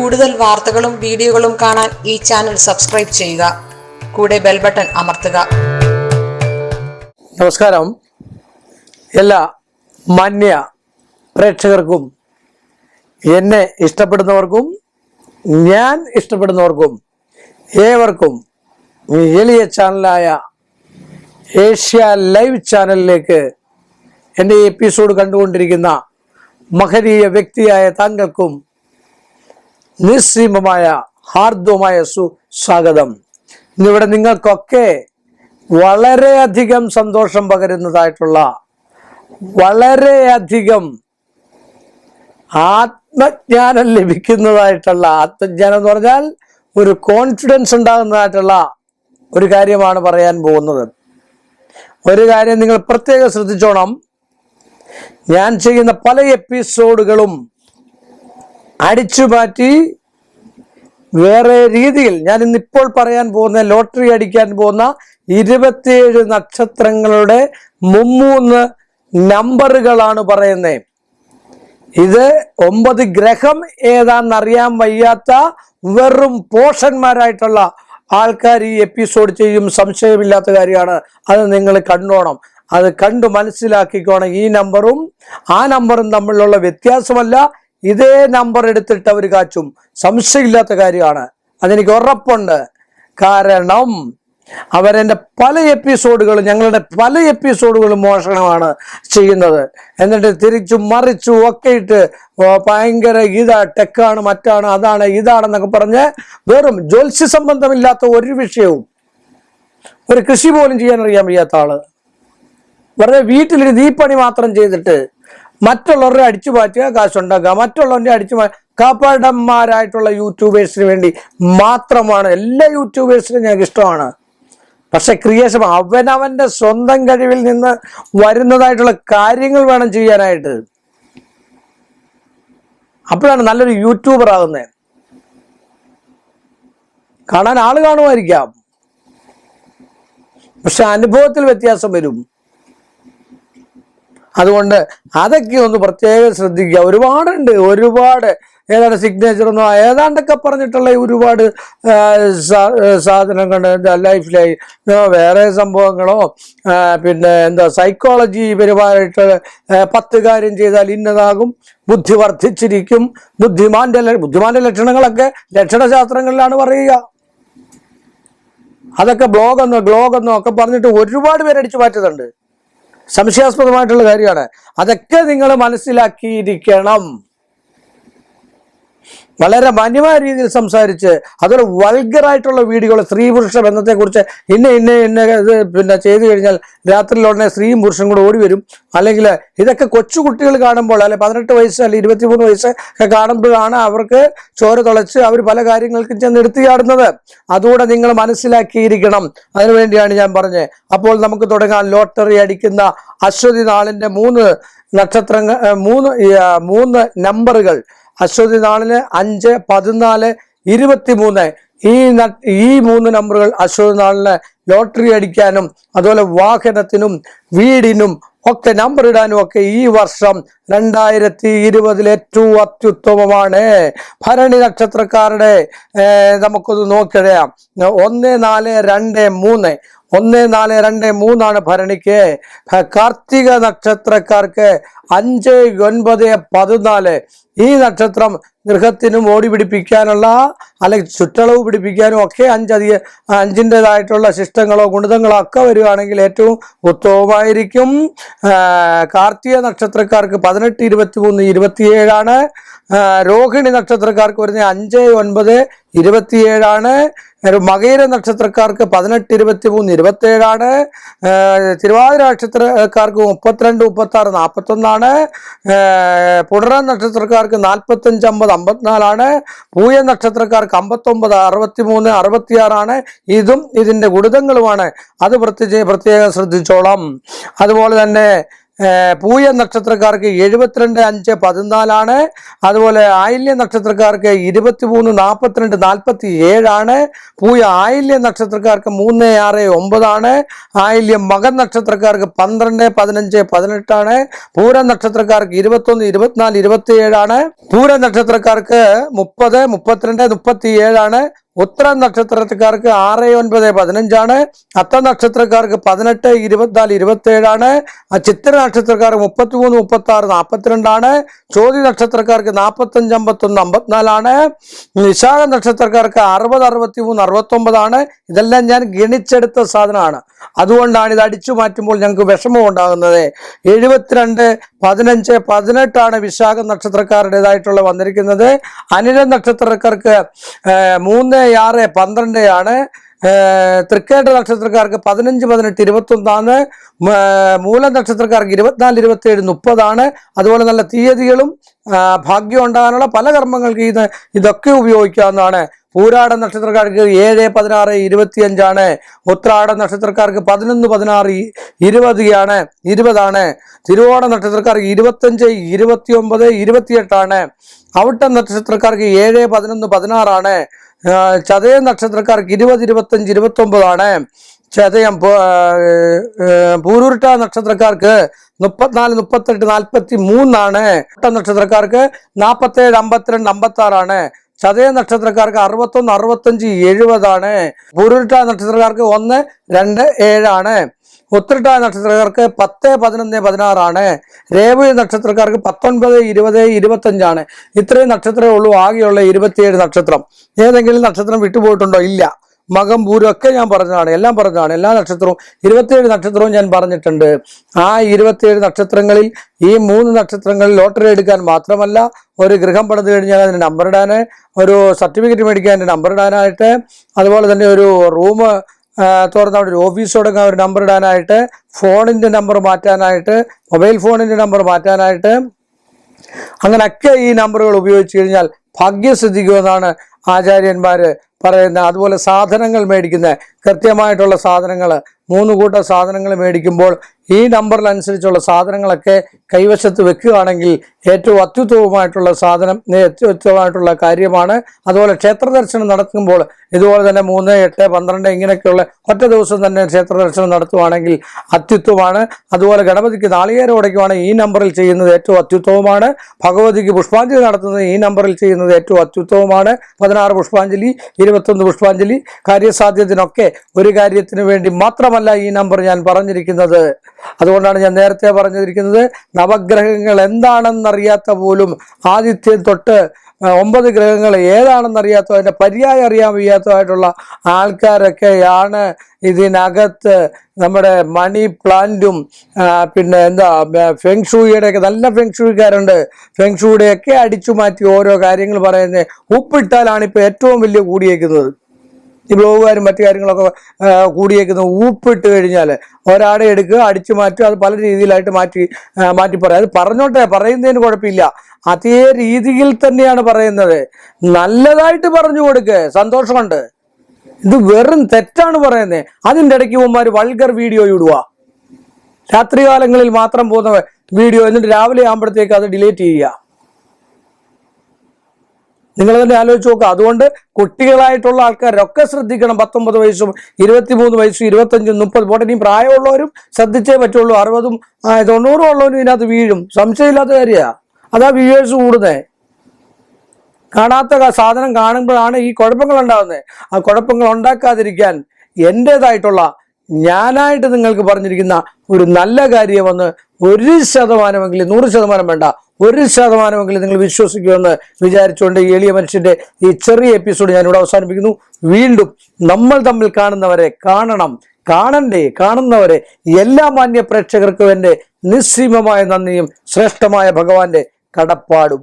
കൂടുതൽ വാർത്തകളും വീഡിയോകളും കാണാൻ ഈ ചാനൽ സബ്സ്ക്രൈബ് ചെയ്യുക. കൂടെ ബെൽ ബട്ടൺ അമർത്തുക. നമസ്കാരം. എല്ലാ മാന്യ പ്രേക്ഷകർക്കും, എന്നെ ഇഷ്ടപ്പെടുന്നവർക്കും ഞാൻ ഇഷ്ടപ്പെടുന്നവർക്കും ഏവർക്കും എളിയ ചാനലായ ഏഷ്യ ലൈവ് ചാനലിലേക്ക് എൻ്റെ ഈ എപ്പിസോഡ് കണ്ടുകൊണ്ടിരിക്കുന്ന മഹനീയ വ്യക്തിയായ താങ്കൾക്കും നിസ്സീമമായ ഹാർദവമായ സ്വാഗതം. ഇന്നിവിടെ നിങ്ങൾക്കൊക്കെ വളരെയധികം സന്തോഷം പകരുന്നതായിട്ടുള്ള, വളരെയധികം ആത്മജ്ഞാനം ലഭിക്കുന്നതായിട്ടുള്ള, ആത്മജ്ഞാനം എന്ന് പറഞ്ഞാൽ ഒരു കോൺഫിഡൻസ് ഉണ്ടാകുന്നതായിട്ടുള്ള ഒരു കാര്യമാണ് പറയാൻ പോകുന്നത്. ഒരു കാര്യം നിങ്ങൾ പ്രത്യേകം ശ്രദ്ധിച്ചോണം. ഞാൻ ചെയ്യുന്ന പല എപ്പിസോഡുകളും അടിച്ചുമാറ്റി വേറെ രീതിയിൽ ഞാൻ ഇന്നിപ്പോൾ പറയാൻ പോകുന്ന ലോട്ടറി അടിക്കാൻ പോകുന്ന 27 നക്ഷത്രങ്ങളുടെ 3 നമ്പറുകളാണ് പറയുന്നത്. ഇത് 9 ഗ്രഹം ഏതാണെന്നറിയാൻ വയ്യാത്ത വെറും പോഷന്മാരായിട്ടുള്ള ആൾക്കാർ ഈ എപ്പിസോഡ് ചെയ്യും, സംശയമില്ലാത്ത കാര്യമാണ്. അത് നിങ്ങൾ കണ്ടോണം, അത് കണ്ടു മനസ്സിലാക്കിക്കോണം. ഈ നമ്പറും ആ നമ്പറും തമ്മിലുള്ള വ്യത്യാസമല്ല, ഇതേ നമ്പർ എടുത്തിട്ട് അവർ കാച്ചും, സംശയമില്ലാത്ത കാര്യമാണ്. അതെനിക്ക് ഉറപ്പുണ്ട്. കാരണം അവരെൻ്റെ പല എപ്പിസോഡുകളും, ഞങ്ങളുടെ പല എപ്പിസോഡുകളും മോഷണമാണ് ചെയ്യുന്നത്. എന്നിട്ട് തിരിച്ചും മറിച്ചും ഒക്കെ ഇട്ട് ഭയങ്കര ടെക്കാണ്, മറ്റാണ്, അതാണ്, ഇതാണെന്നൊക്കെ പറഞ്ഞ് വെറും ജ്യോത്സ്യ സംബന്ധമില്ലാത്ത ഒരു വിഷയവും, ഒരു കൃഷി പോലും ചെയ്യാൻ അറിയാൻ വയ്യാത്ത ആള്, വെറുതെ വീട്ടിലൊരു ദീപ്പണി മാത്രം ചെയ്തിട്ട് മറ്റുള്ളവരുടെ അടിച്ചു മാറ്റുക, കാശുണ്ടാക്കുക, മറ്റുള്ളവരുടെ കാപ്പാടന്മാരായിട്ടുള്ള യൂട്യൂബേഴ്സിന് വേണ്ടി മാത്രമാണ്. എല്ലാ യൂട്യൂബേഴ്സിനും ഞങ്ങൾക്ക് ഇഷ്ടമാണ്. പക്ഷെ ക്രിയേഷൻ അവനവന്റെ സ്വന്തം കഴിവിൽ നിന്ന് വരുന്നതായിട്ടുള്ള കാര്യങ്ങൾ വേണം ചെയ്യാനായിട്ട്. അപ്പോഴാണ് നല്ലൊരു യൂട്യൂബർ ആകുന്നത്. കാണാൻ ആള് കാണുമായിരിക്കാം, പക്ഷെ അനുഭവത്തിൽ വ്യത്യാസം വരും. അതുകൊണ്ട് അതൊക്കെ ഒന്ന് പ്രത്യേകം ശ്രദ്ധിക്കുക. ഒരുപാട് ഏതാണ്ട് സിഗ്നേച്ചറൊന്നും ഏതാണ്ടൊക്കെ പറഞ്ഞിട്ടുള്ള ഒരുപാട് സാധനങ്ങൾ ലൈഫിലായി വേറെ സംഭവങ്ങളോ, പിന്നെ സൈക്കോളജി പരമായിട്ട് 10 കാര്യം ചെയ്താൽ ഇന്നതാകും, ബുദ്ധി വർദ്ധിച്ചിരിക്കും, ബുദ്ധിമാന്റെ ലക്ഷണങ്ങളൊക്കെ ലക്ഷണശാസ്ത്രങ്ങളിലാണ് പറയുക. അതൊക്കെ ഗ്ലോഗെന്നോ ഒക്കെ പറഞ്ഞിട്ട് ഒരുപാട് പേര് അടിച്ചു മാറ്റുന്നുണ്ട്. സംശയാസ്പദമായിട്ടുള്ള കാര്യമാണ്. അതൊക്കെ നിങ്ങൾ മനസ്സിലാക്കിയിരിക്കണം. വളരെ മാന്യമായ രീതിയിൽ സംസാരിച്ച്, അതൊരു വൾഗറായിട്ടുള്ള വീഡിയോകൾ, സ്ത്രീ പുരുഷ ബന്ധത്തെക്കുറിച്ച് പിന്നെ ചെയ്തു കഴിഞ്ഞാൽ രാത്രിയിൽ ഉടനെ സ്ത്രീയും പുരുഷനും കൂടെ ഓടി വരും. അല്ലെങ്കിൽ ഇതൊക്കെ കൊച്ചുകുട്ടികൾ കാണുമ്പോൾ, അല്ലെ 18 വയസ്സ് അല്ലെ 23 വയസ്സ് ഒക്കെ കാണുമ്പോഴാണ് അവർക്ക് ചോര തുളച്ച് അവർ പല കാര്യങ്ങൾക്കും ചെന്ന് എടുത്തിയാടുന്നത്. അതുകൂടെ നിങ്ങൾ മനസ്സിലാക്കിയിരിക്കണം. അതിനുവേണ്ടിയാണ് ഞാൻ പറഞ്ഞത്. അപ്പോൾ നമുക്ക് തുടങ്ങാം. ലോട്ടറി അടിക്കുന്ന അശ്വതി നാളിന്റെ 3 നക്ഷത്രങ്ങൾ, 3 നമ്പറുകൾ. അശ്വതി നാളിന് 5, 14, 23. ഈ 3 നമ്പറുകൾ അശ്വതി നാളിന് ലോട്ടറി അടിക്കാനും അതുപോലെ വാഹനത്തിനും വീടിനും ഒക്കെ നമ്പർ ഇടാനും ഒക്കെ ഈ വർഷം 2020 ഏറ്റവും അത്യുത്തമമാണ്. ഭരണി നക്ഷത്രക്കാരുടെ നമുക്കൊന്ന് നോക്കിയറിയാം. 1, 4, 2, 3. 1, 4, 2, 3 ഭരണിക്ക്. കാർത്തിക നക്ഷത്രക്കാർക്ക് 5, 9, 14. ഈ നക്ഷത്രം ഗൃഹത്തിനും ഓടി പിടിപ്പിക്കാനുള്ള, അല്ലെങ്കിൽ ചുറ്റളവ് പിടിപ്പിക്കാനും ഒക്കെ 5-ൻ്റെതായിട്ടുള്ള ശിഷ്ടങ്ങളോ ഗുണിതങ്ങളോ ഒക്കെ വരികയാണെങ്കിൽ ഏറ്റവും ഉത്തമമായിരിക്കും. കാർത്തിക നക്ഷത്രക്കാർക്ക് 18, 23, 27. രോഹിണി നക്ഷത്രക്കാർക്ക് വരുന്നത് 5, 9, 27. മകയിര നക്ഷത്രക്കാർക്ക് 18, 23, 27. തിരുവാതിര നക്ഷത്രക്കാർക്ക് 32, 36, 41. പുണര നക്ഷത്രക്കാർക്ക് 45, 50, 54. പൂയ നക്ഷത്രക്കാർക്ക് 59, 63, 66. ഇതും ഇതിൻ്റെ ഗുണിതങ്ങളുമാണ്. അത് പ്രത്യേകം ശ്രദ്ധിച്ചോളാം. അതുപോലെ തന്നെ പൂയ നക്ഷത്രക്കാർക്ക് 72-5-14 അതുപോലെ ആയില്യ നക്ഷത്രക്കാർക്ക് 23-42-47 പൂയ ആയില്യ നക്ഷത്രക്കാർക്ക് 3-6-9 ആയില്യം മകൻ നക്ഷത്രക്കാർക്ക് 12-15-18 പൂര നക്ഷത്രക്കാർക്ക് 21-24-27 പൂര നക്ഷത്രക്കാർക്ക് 30-32-37 ഉത്തര നക്ഷത്രക്കാർക്ക് 6-9-15 അത്ത നക്ഷത്രക്കാർക്ക് 18-24-27 ചിത്ര നക്ഷത്രക്കാർക്ക് 33-36-42 ചോതി നക്ഷത്രക്കാർക്ക് 45-51-54 വിശാഖ നക്ഷത്രക്കാർക്ക് 60-63-69 ഇതെല്ലാം ഞാൻ ഗണിച്ചെടുത്ത സാധനമാണ്. അതുകൊണ്ടാണ് ഇത് അടിച്ചു മാറ്റുമ്പോൾ ഞങ്ങൾക്ക് വിഷമം ഉണ്ടാകുന്നത്. 72-15-18 വിശാഖ നക്ഷത്രക്കാരുടേതായിട്ടുള്ള വന്നിരിക്കുന്നത്. അനിഴ നക്ഷത്രക്കാർക്ക് 3-6-12 തൃക്കേട്ട നക്ഷത്രക്കാർക്ക് 15-18-21 മൂല നക്ഷത്രക്കാർക്ക് 24-27-30 അതുപോലെ നല്ല തീയതികളും ഭാഗ്യം ഉണ്ടാകാനുള്ള പല കർമ്മങ്ങൾക്ക് ഇതൊക്കെ ഉപയോഗിക്കാവുന്നതാണ്. പൂരാട നക്ഷത്രക്കാർക്ക് 7-16-25 ഉത്രാട നക്ഷത്രക്കാർക്ക് 11-16-20 തിരുവോണ നക്ഷത്രക്കാർക്ക് 25-29-28 അവിട്ട നക്ഷത്രക്കാർക്ക് 7-11-16 ചതയ നക്ഷത്രക്കാർക്ക് 20-25-29 ചതയം പൂരുരുട്ട നക്ഷത്രക്കാർക്ക് 34-38-43 അട്ട നക്ഷത്രക്കാർക്ക് 47-52-56 ചതയ നക്ഷത്രക്കാർക്ക് 61-65-70 പൂരുരുട്ട നക്ഷത്രക്കാർക്ക് 1-2-7 ഉത്രട്ട നക്ഷത്രക്കാർക്ക് 10-11-16 രേവതി നക്ഷത്രക്കാർക്ക് 19-20-25 ഇത്രയും നക്ഷത്രമേ ഉള്ളൂ. ആകെയുള്ള 27 നക്ഷത്രം. ഏതെങ്കിലും നക്ഷത്രം വിട്ടുപോയിട്ടുണ്ടോ? ഇല്ല. മകം പൂരം ഒക്കെ ഞാൻ പറഞ്ഞതാണ്, എല്ലാം പറഞ്ഞതാണ്. എല്ലാ നക്ഷത്രവും 27 നക്ഷത്രവും ഞാൻ പറഞ്ഞിട്ടുണ്ട്. ആ 27 നക്ഷത്രങ്ങളിൽ ഈ 3 നക്ഷത്രങ്ങളിൽ ലോട്ടറി എടുക്കാൻ മാത്രമല്ല, ഒരു ഗൃഹം പണിത് കഴിഞ്ഞാൽ അതിന് നമ്പർ ഇടാൻ, ഒരു സർട്ടിഫിക്കറ്റ് മേടിക്കാൻ അതിന് നമ്പർ ഇടാനായിട്ട്, അതുപോലെ തന്നെ ഒരു റൂം തുറന്ന് അവിടെ ഒരു ഓഫീസ് തുടങ്ങാൻ ഒരു നമ്പർ ഇടാനായിട്ട്, ഫോണിൻ്റെ നമ്പർ മാറ്റാനായിട്ട്, മൊബൈൽ ഫോണിൻ്റെ നമ്പർ മാറ്റാനായിട്ട്, അങ്ങനെയൊക്കെ ഈ നമ്പറുകൾ ഉപയോഗിച്ച് കഴിഞ്ഞാൽ ഭാഗ്യസിദ്ധിക്കുമെന്നാണ് ആചാര്യന്മാർ പറയുന്നത്. അതുപോലെ സാധനങ്ങൾ മേടിക്കുന്ന കൃത്യമായിട്ടുള്ള സാധനങ്ങൾ 3 കൂട്ടം സാധനങ്ങൾ മേടിക്കുമ്പോൾ ഈ നമ്പറിനനുസരിച്ചുള്ള സാധനങ്ങളൊക്കെ കൈവശത്ത് വെക്കുകയാണെങ്കിൽ ഏറ്റവും അത്യുത്തമമായിട്ടുള്ള അത്യുത്തമമായിട്ടുള്ള കാര്യമാണ്. അതുപോലെ ക്ഷേത്ര ദർശനം നടത്തുമ്പോൾ ഇതുപോലെ തന്നെ 3, 8, 12 ഇങ്ങനെയൊക്കെയുള്ള ഒറ്റ ദിവസം തന്നെ ക്ഷേത്ര ദർശനം നടത്തുവാണെങ്കിൽ അത്യുത്തമമാണ്. അതുപോലെ ഗണപതിക്ക് നാളികേരം ഉടയ്ക്കുവാണെങ്കിൽ ഈ നമ്പറിൽ ചെയ്യുന്നത് ഏറ്റവും അത്യുത്തമമാണ്. ഭഗവതിക്ക് പുഷ്പാഞ്ജലി നടത്തുന്നത് ഈ നമ്പറിൽ ചെയ്യുന്നത് ഏറ്റവും അത്യുത്തമമാണ്. 16 പുഷ്പാഞ്ജലി, 21 പുഷ്പാഞ്ജലി. കാര്യസാധ്യത്തിനൊക്കെ ഒരു കാര്യത്തിന് വേണ്ടി മാത്രമല്ല ഈ നമ്പർ ഞാൻ പറഞ്ഞിരിക്കുന്നത്. അതുകൊണ്ടാണ് ഞാൻ നേരത്തെ പറഞ്ഞിരിക്കുന്നത്, നവഗ്രഹങ്ങൾ എന്താണെന്നറിയാത്ത പോലും ആദിത്യം തൊട്ട് 9 ഗ്രഹങ്ങൾ ഏതാണെന്നറിയാത്ത, അതിൻ്റെ പര്യായം അറിയാൻ വയ്യാത്തതായിട്ടുള്ള ആൾക്കാരൊക്കെയാണ് ഇതിനകത്ത് നമ്മുടെ മണി പ്ലാന്റും പിന്നെ ഫെങ്ഷൂയുടെയൊക്കെ നല്ല ഫെങ്ഷൂക്കാരുണ്ട്. ഫെങ്ഷൂയുടെയൊക്കെ അടിച്ചു മാറ്റി ഓരോ കാര്യങ്ങൾ പറയുന്നത്. ഉപ്പിട്ടാലാണ് ഇപ്പോൾ ഏറ്റവും വലിയ കൂടിയേക്കുന്നത്. ഈ ബ്ലോഗുകാരും മറ്റു കാര്യങ്ങളൊക്കെ കൂടിയേക്കുന്നത് ഉപ്പിട്ട് കഴിഞ്ഞാൽ ഒരാടെ എടുക്കുക, അടിച്ചു മാറ്റുക, അത് പല രീതിയിലായിട്ട് മാറ്റി പറയാം. അത് പറഞ്ഞോട്ടെ, പറയുന്നതിന് കുഴപ്പമില്ല. അതേ രീതിയിൽ തന്നെയാണ് പറയുന്നത്. നല്ലതായിട്ട് പറഞ്ഞു കൊടുക്കുക, സന്തോഷമുണ്ട്. ഇത് വെറും തെറ്റാണ് പറയുന്നത്. അതിൻ്റെ ഇടയ്ക്ക് മുമ്പാർ വൾഗർ വീഡിയോ ഇടുക, രാത്രികാലങ്ങളിൽ മാത്രം പോകുന്ന വീഡിയോ, എന്നിട്ട് രാവിലെ ആകുമ്പോഴത്തേക്ക് അത് ഡിലീറ്റ് ചെയ്യുക. നിങ്ങൾ തന്നെ ആലോചിച്ച് നോക്കുക. അതുകൊണ്ട് കുട്ടികളായിട്ടുള്ള ആൾക്കാരൊക്കെ ശ്രദ്ധിക്കണം. 19 വയസ്സും 23 വയസ്സും 25, 30 പോട്ടെ, ഇനി പ്രായമുള്ളവരും ശ്രദ്ധിച്ചേ പറ്റുള്ളൂ. 60ഉം 90ഉം ഉള്ളവരും ഇതിനകത്ത് വീഴും, സംശയമില്ലാത്ത കാര്യമാണ്. അതാ വ്യൂവേഴ്സ് കൂടുന്നത്. കാണാത്ത സാധനം കാണുമ്പോഴാണ് ഈ കുഴപ്പങ്ങൾ ഉണ്ടാകുന്നത്. ആ കുഴപ്പങ്ങൾ ഉണ്ടാക്കാതിരിക്കാൻ എൻ്റേതായിട്ടുള്ള ഞാനായിട്ട് നിങ്ങൾക്ക് പറഞ്ഞിരിക്കുന്ന ഒരു നല്ല കാര്യമെന്ന് 1% 100% വേണ്ട, 1% നിങ്ങൾ വിശ്വസിക്കുമെന്ന് വിചാരിച്ചുകൊണ്ട് ഈ എളിയ മനുഷ്യന്റെ ഈ ചെറിയ എപ്പിസോഡ് ഞാനിവിടെ അവസാനിപ്പിക്കുന്നു. വീണ്ടും നമ്മൾ തമ്മിൽ കാണുന്നവരെ കാണുന്നവരെ എല്ലാ മാന്യ പ്രേക്ഷകർക്കും എൻ്റെ നിസ്സീമമായ നന്ദിയും ശ്രേഷ്ഠമായ ഭഗവാന്റെ കടപ്പാടും.